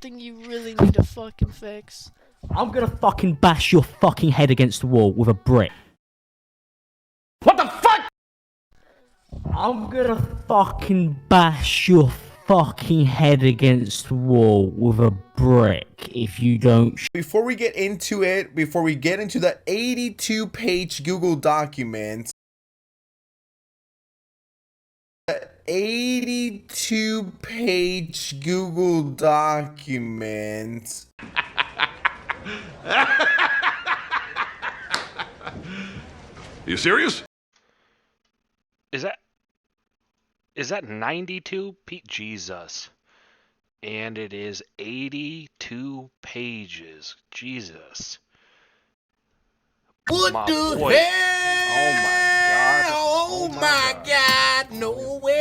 thing you really need to fucking fix. I'm gonna fucking bash your fucking head against the wall with a brick. What the fuck? I'm gonna fucking bash your fucking head against the wall with a brick if you don't. Before we get into it, before we get into the 82-page Google document, 82-page Google document. You serious? Is that 92 Jesus? And it is 82 pages. Jesus. What My the boy. hell? Oh my God. No way.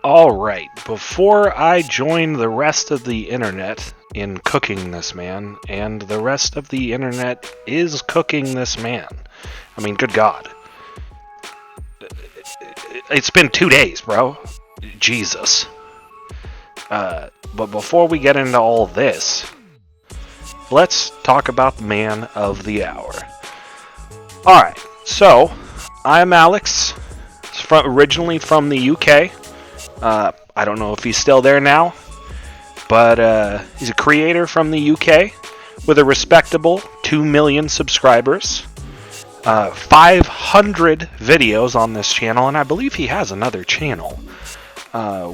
Alright, before I join the rest of the internet in cooking this man, and the rest of the internet is cooking this man. I mean, good God. It's been 2 days, bro. Jesus. But before we get into all this, let's talk about the man of the hour. Alright, so, iamallexx, originally from the UK. I don't know if he's still there now, but he's a creator from the UK with a respectable 2 million subscribers, 500 videos on this channel, and I believe he has another channel,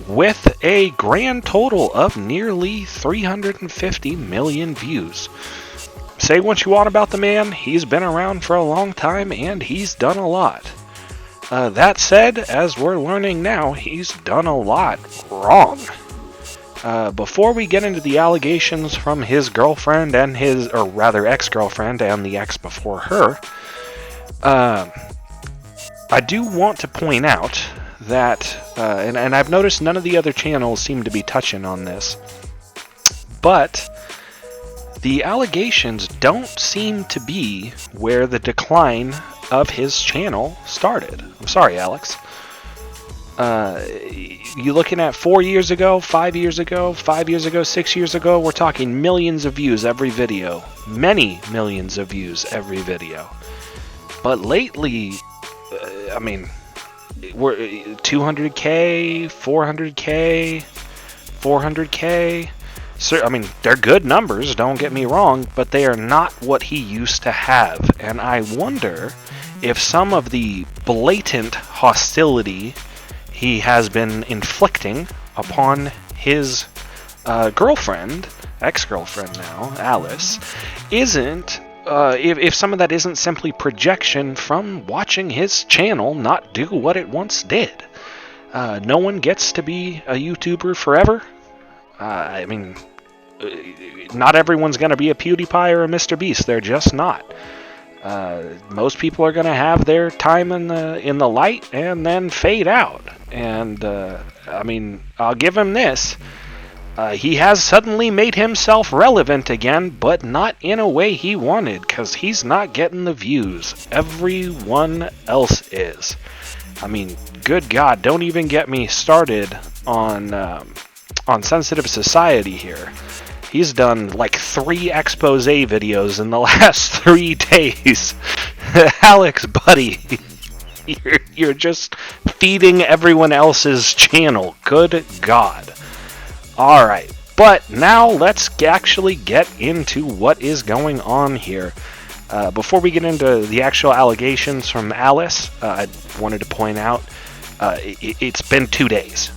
with a grand total of nearly 350 million views. Say what you want about the man, he's been around for a long time and he's done a lot. That said, as we're learning now, he's done a lot wrong. Before we get into the allegations from his girlfriend and or rather ex-girlfriend and the ex before her, I do want to point out that, and I've noticed none of the other channels seem to be touching on this, but the allegations don't seem to be where the decline of his channel started. I'm sorry, Alex. You looking at 4 years ago, 5 years ago, 5 years ago, 6 years ago, we're talking millions of views every video. Many millions of views every video. But lately, I mean, we're 200K, 400K, 400K. So, I mean, they're good numbers, don't get me wrong, but they are not what he used to have. And I wonder if some of the blatant hostility he has been inflicting upon his girlfriend, ex-girlfriend now, Alice, isn't, if some of that isn't simply projection from watching his channel not do what it once did. No one gets to be a YouTuber forever. I mean, not everyone's going to be a PewDiePie or a Mr. Beast. They're just not. Most people are going to have their time in the light and then fade out. And, I mean, I'll give him this. He has suddenly made himself relevant again, but not in a way he wanted, because he's not getting the views. Everyone else is. I mean, good God, don't even get me started on Sensitive Society here. He's done like 3 expose videos in the last 3 days. Alex, buddy, you're just feeding everyone else's channel. Good God. Alright, but now let's actually get into what is going on here. Before we get into the actual allegations from Alice, I wanted to point out it's been 2 days.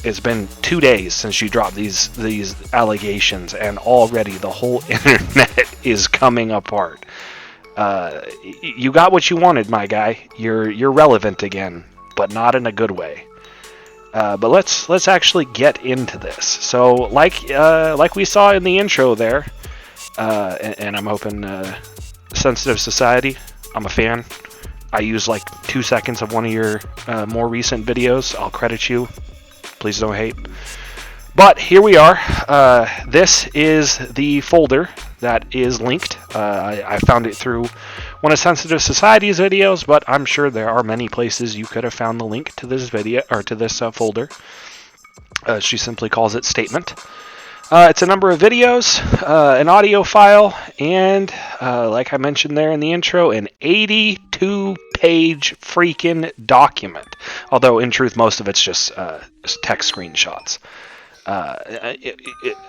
It's been 2 days since you dropped these allegations, and already the whole internet is coming apart. You got what you wanted, my guy. You're relevant again, but not in a good way. But let's actually get into this. So, like we saw in the intro there, and I'm hoping Sensitive Society. I'm a fan. I use like 2 seconds of one of your more recent videos. I'll credit you. Please don't hate. But here we are. This is the folder that is linked. I found it through one of Sensitive Society's videos, but I'm sure there are many places you could have found the link to this video or to this folder. She simply calls it Statement. It's a number of videos, an audio file, and like I mentioned there in the intro, an 82-page freaking document. Although in truth, most of it's just text screenshots.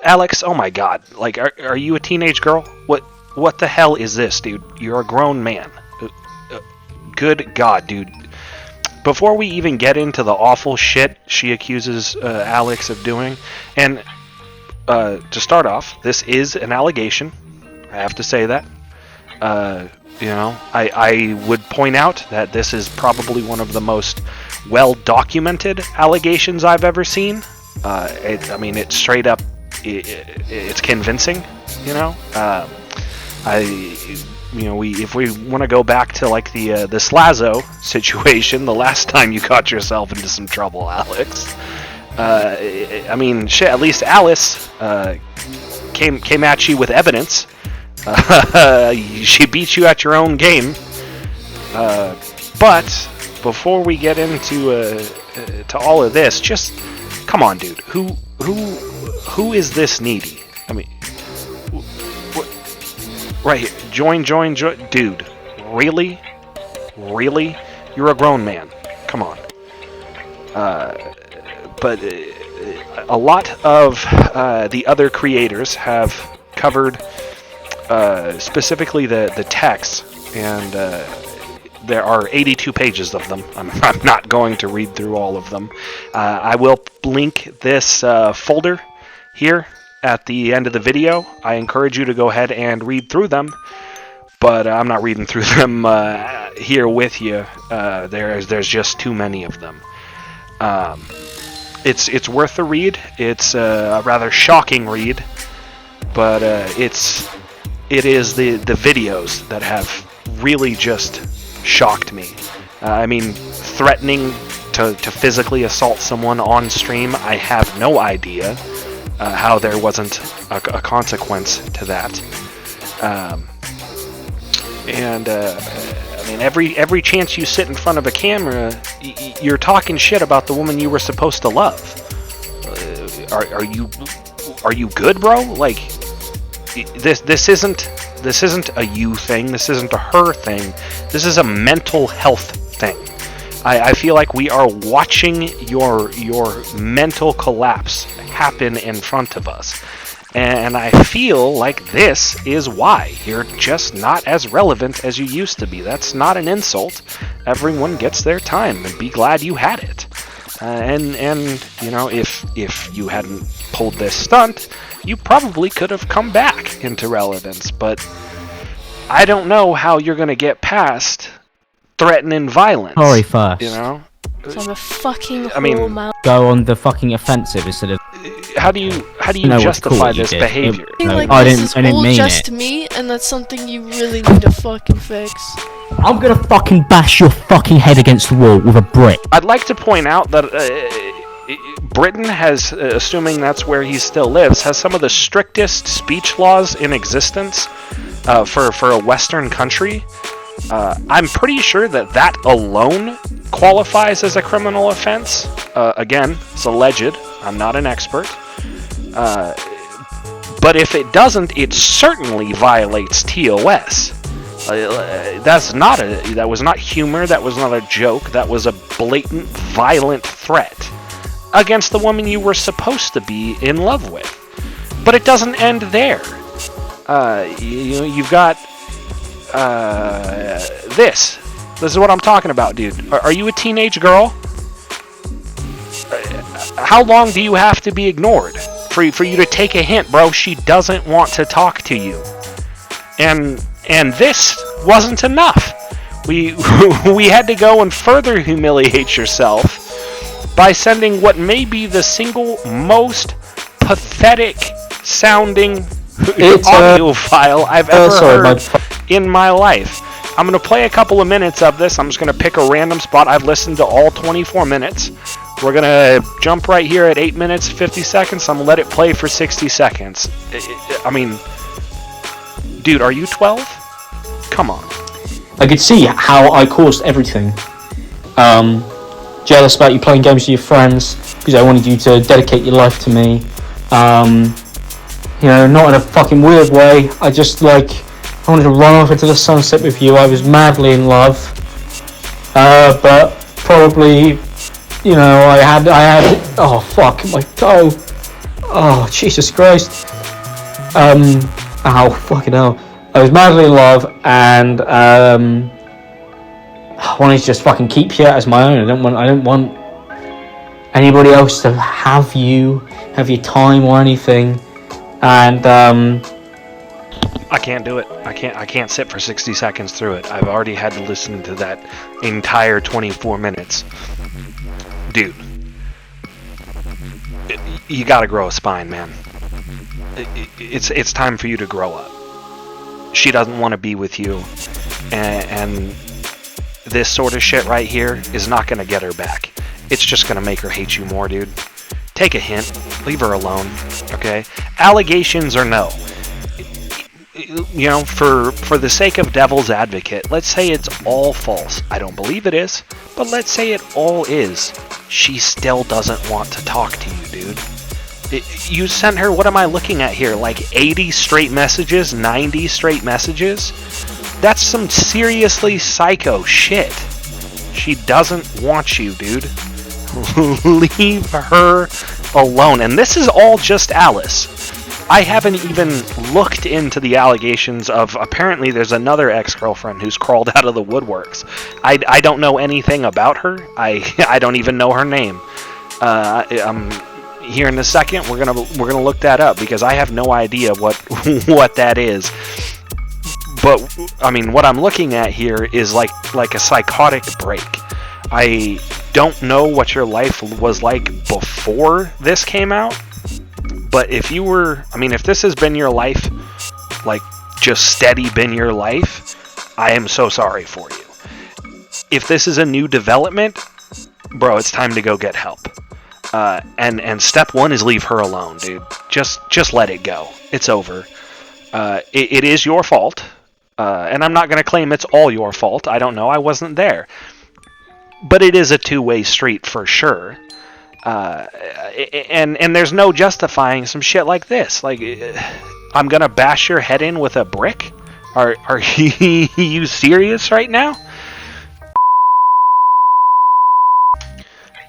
Alex, oh my God! Like, are you a teenage girl? What the hell is this, dude? You're a grown man. Good God, dude. Before we even get into the awful shit she accuses Alex of doing, and to start off, this is an allegation. I have to say that. I would point out that this is probably one of the most well-documented allegations I've ever seen. It's straight up, it's convincing, if we want to go back to like the Slazo situation, the last time you got yourself into some trouble, Alex. At least Alice came at you with evidence. She beat you at your own game. But before we get into to all of this, just come on, dude. Who is this needy? I mean, right here. Join, dude. Really? You're a grown man. Come on. But a lot of the other creators have covered specifically the text, and there are 82 pages of them. I'm not going to read through all of them. I will link this folder here at the end of the video. I encourage you to go ahead and read through them, but I'm not reading through them here with you. There's just too many of them. It's worth the read. It's a rather shocking read, but it is the videos that have really just shocked me. Threatening to physically assault someone on stream, I have no idea how there wasn't a consequence to that. Every chance you sit in front of a camera, you're talking shit about the woman you were supposed to love. Are you good, bro? Like, this isn't a you thing. This isn't a her thing. This is a mental health thing. I feel like we are watching your mental collapse happen in front of us. And I feel like this is why you're just not as relevant as you used to be. That's not an insult. Everyone gets their time, and be glad you had it. If you hadn't pulled this stunt, you probably could have come back into relevance. But I don't know how you're gonna get past threatening violence. Sorry first. So I'm a fucking whole mouth. Go on the fucking offensive instead of. How do you justify this behavior? This is all just me, and that's something you really need to fucking fix. I'm gonna fucking bash your fucking head against the wall with a brick. I'd like to point out that Britain has, assuming that's where he still lives, has some of the strictest speech laws in existence for a Western country. I'm pretty sure that alone qualifies as a criminal offense. Again, it's alleged. I'm not an expert. But if it doesn't, it certainly violates TOS. That was not humor. That was not a joke. That was a blatant, violent threat against the woman you were supposed to be in love with. But it doesn't end there. You've got this. This is what I'm talking about, dude. Are you a teenage girl? How long do you have to be ignored for you to take a hint, bro? She doesn't want to talk to you. And this wasn't enough. We had to go and further humiliate yourself by sending what may be the single most pathetic sounding It's audiophile I've ever sorry, heard in my life. I'm going to play a couple of minutes of this. I'm just going to pick a random spot. I've listened to all 24 minutes. We're going to jump right here at 8 minutes, 50 seconds. I'm going to let it play for 60 seconds. I mean, dude, are you 12? Come on. I could see how I caused everything. Jealous about you playing games with your friends because I wanted you to dedicate your life to me. You know, not in a fucking weird way. I wanted to run off into the sunset with you. I was madly in love. But probably, you know, I had, oh fuck, my toe. Oh, Jesus Christ. Ow, fucking hell. I was madly in love, and I wanted to just fucking keep you as my own. I don't want anybody else to have your time or anything. And I can't do it. I can't sit for 60 seconds through it. I've already had to listen to that entire 24 minutes. Dude, you gotta grow a spine, man. It's time for you to grow up. She doesn't want to be with you, and this sort of shit right here is not gonna get her back. It's just gonna make her hate you more, dude. Take a hint. Leave her alone, okay? Allegations or no. You know, for the sake of devil's advocate, let's say it's all false. I don't believe it is, but let's say it all is. She still doesn't want to talk to you, dude. You sent her, what am I looking at here? Like 80 straight messages? 90 straight messages? That's some seriously psycho shit. She doesn't want you, dude. Leave her alone. And this is all just Alice. I haven't even looked into the allegations of, apparently there's another ex-girlfriend who's crawled out of the woodworks. I don't know anything about her. I don't even know her name. Here in a second, we're gonna look that up because I have no idea what that is. But I mean, what I'm looking at here is like a psychotic break. I don't know what your life was like before this came out, but if this has been your life, like just steady been your life, I am so sorry for you. If this is a new development, bro, it's time to go get help. And step one is leave her alone, dude. Just let it go. It's over. It is your fault. And I'm not going to claim it's all your fault. I don't know. I wasn't there. But it is a two-way street for sure. And there's no justifying some shit like this. Like, I'm going to bash your head in with a brick? Are you serious right now?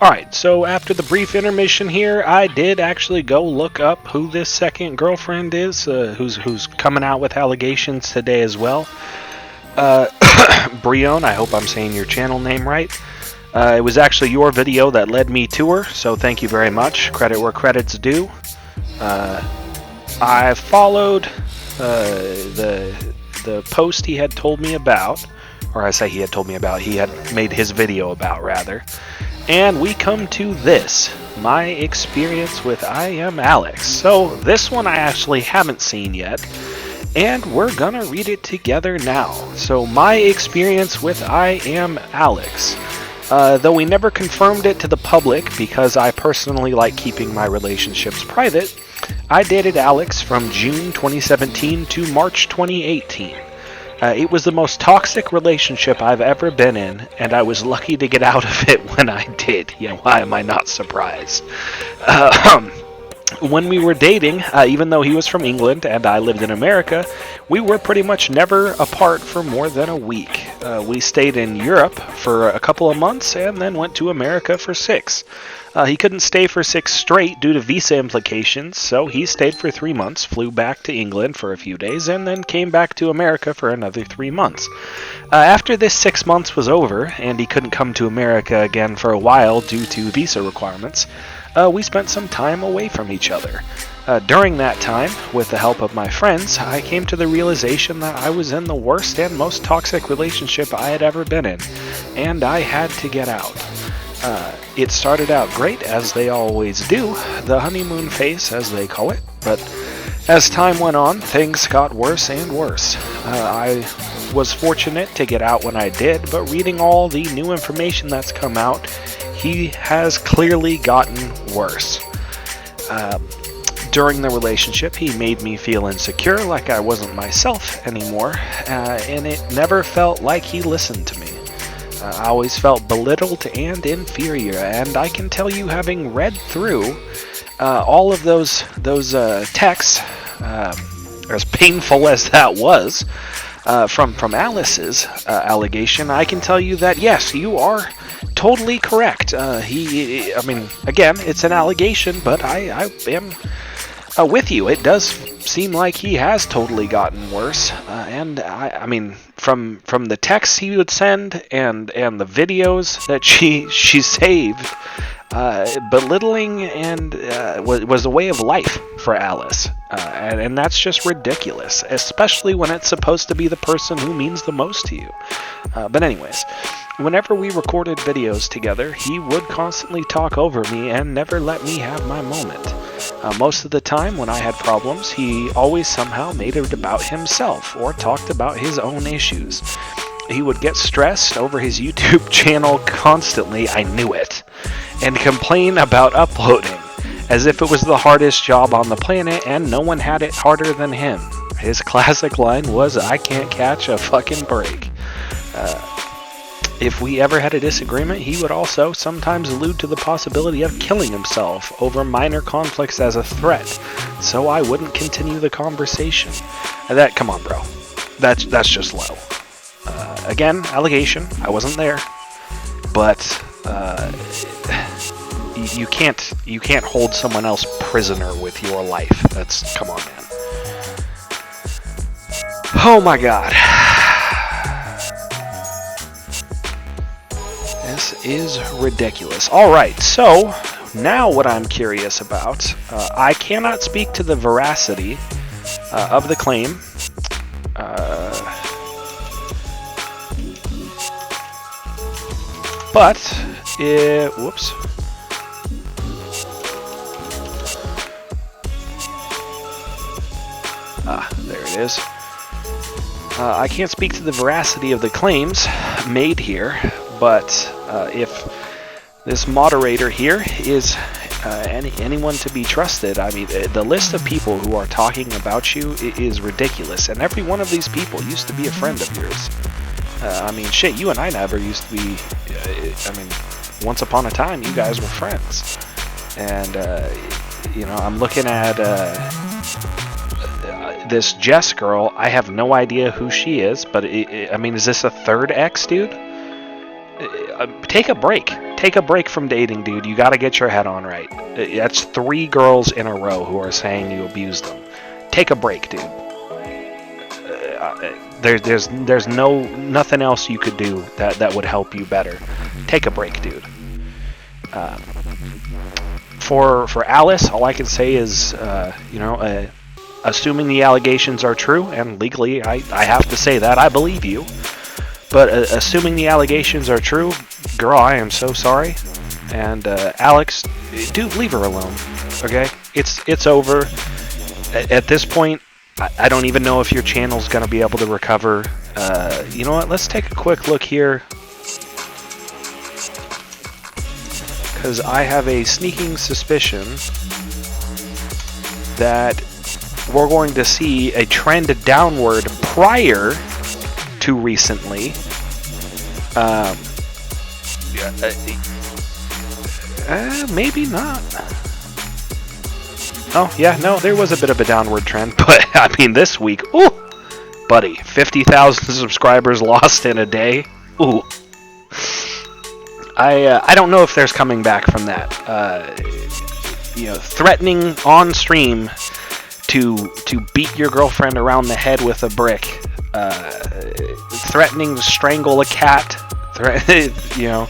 Alright, so after the brief intermission here, I did actually go look up who this second girlfriend is, who's coming out with allegations today as well. Brione, I hope I'm saying your channel name right. It was actually your video that led me to her, so thank you very much. Credit where credit's due. I followed the post he had told me about, or I say he had told me about, he had made his video about, rather. And we come to this, my experience with iamallexx. So this one I actually haven't seen yet, and we're gonna read it together now. So my experience with iamallexx. Though we never confirmed it to the public because I personally like keeping my relationships private, I dated Alex from June 2017 to March 2018. It was the most toxic relationship I've ever been in, and I was lucky to get out of it when I did. Yeah, why am I not surprised? When we were dating, even though he was from England and I lived in America, we were pretty much never apart for more than a week. We stayed in Europe for a couple of months and then went to America for 6. He couldn't stay for 6 straight due to visa implications, so he stayed for 3 months, flew back to England for a few days, and then came back to America for another 3 months. After this 6 months was over, and he couldn't come to America again for a while due to visa requirements, we spent some time away from each other. During that time, with the help of my friends, I came to the realization that I was in the worst and most toxic relationship I had ever been in, and I had to get out. It started out great, as they always do, the honeymoon phase, as they call it, but As time went on, things got worse and worse. I was fortunate to get out when I did, but reading all the new information that's come out, he has clearly gotten worse. During the relationship, he made me feel insecure, like I wasn't myself anymore, and it never felt like he listened to me. I always felt belittled and inferior, and I can tell you, having read through all of those texts, as painful as that was, from Alice's allegation, I can tell you that yes, you are totally correct. I mean, again, it's an allegation, but I am with you. It does seem like he has totally gotten worse, and I mean, from the texts he would send and the videos that she saved, belittling and was a way of life for Alice, and that's just ridiculous, especially when it's supposed to be the person who means the most to you. But anyways, whenever we recorded videos together, he would constantly talk over me and never let me have my moment. Most of the time when I had problems, he always somehow made it about himself or talked about his own issues. He would get stressed over his YouTube channel constantly, I knew it, and complain about uploading, as if it was the hardest job on the planet and no one had it harder than him. His classic line was, "I can't catch a fucking break." If we ever had a disagreement, he would also sometimes allude to the possibility of killing himself over minor conflicts as a threat, so I wouldn't continue the conversation. Come on, bro. That's just low. Again, allegation. I wasn't there, but you can't hold someone else prisoner with your life. Come on, man. Oh my God. This is ridiculous. Alright, so now what I'm curious about, I cannot speak to the veracity of the claim. Whoops. There it is. I can't speak to the veracity of the claims made here, but if this moderator here is anyone to be trusted, I mean, the list of people who are talking about you is ridiculous, and every one of these people used to be a friend of yours. I mean, shit, you and I never used to be, I mean, once upon a time, you guys were friends. And, you know, I'm looking at this Jess girl. I have no idea who she is, but, I mean, is this a third ex, dude? Take a break. Take a break from dating, dude. You gotta get your head on right. That's 3 girls in a row who are saying you abused them. Take a break, dude. There's nothing else you could do that would help you better. Take a break, dude. For Alice, all I can say is, you know, assuming the allegations are true, and legally I have to say that, I believe you. But assuming the allegations are true, girl, I am so sorry. And Alex, dude, leave her alone. Okay, it's over. At this point, I don't even know if your channel's gonna be able to recover. You know what? Let's take a quick look here, because I have a sneaking suspicion that we're going to see a trend downward prior to recently. Maybe not. Oh, yeah, no, there was a bit of a downward trend, but, I mean, this week, ooh, buddy, 50,000 subscribers lost in a day, ooh. I don't know if there's coming back from that. You know, threatening on stream to beat your girlfriend around the head with a brick, threatening to strangle a cat, you know,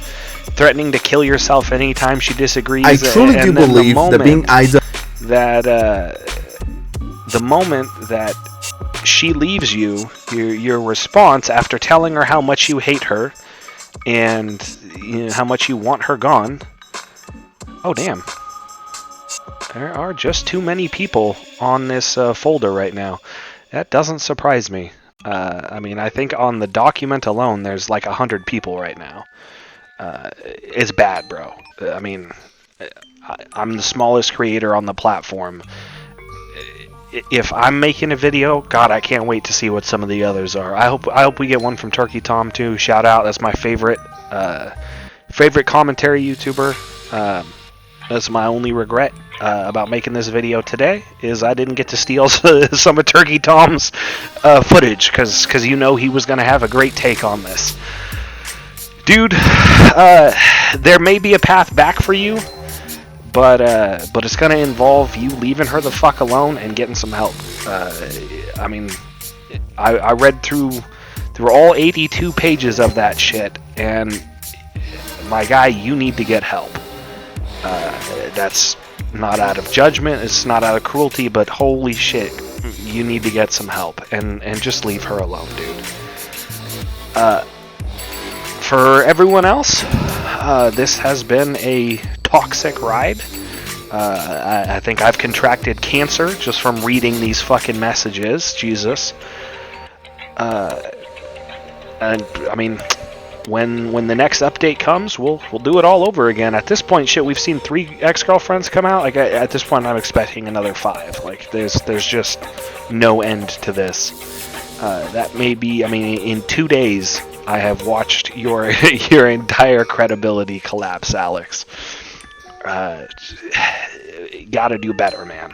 threatening to kill yourself anytime she disagrees. I truly do believe that being idle. The moment that she leaves you, your response after telling her how much you hate her and, you know, how much you want her gone. Oh damn! There are just too many people on this folder right now. That doesn't surprise me. I mean, I think on the document alone, there's like 100 people right now. It's bad, bro. I mean, I'm the smallest creator on the platform. If I'm making a video, God, I can't wait to see what some of the others are. I hope we get one from Turkey Tom too. Shout out, that's my favorite commentary YouTuber. That's my only regret about making this video today, is I didn't get to steal some of Turkey Tom's footage, because you know he was going to have a great take on this. Dude, there may be a path back for you, but it's going to involve you leaving her the fuck alone and getting some help. I mean, I read through all 82 pages of that shit, and my guy, you need to get help. That's not out of judgment, it's not out of cruelty, but holy shit, you need to get some help, and just leave her alone, dude. For everyone else, this has been a toxic ride. I think I've contracted cancer just from reading these fucking messages. Jesus. And I mean, when the next update comes, we'll do it all over again. At this point, shit, we've seen 3 ex-girlfriends come out. Like at this point, I'm expecting another 5. Like there's just no end to this. That may be. I mean, in 2 days, I have watched your entire credibility collapse, Alex. Gotta do better, man.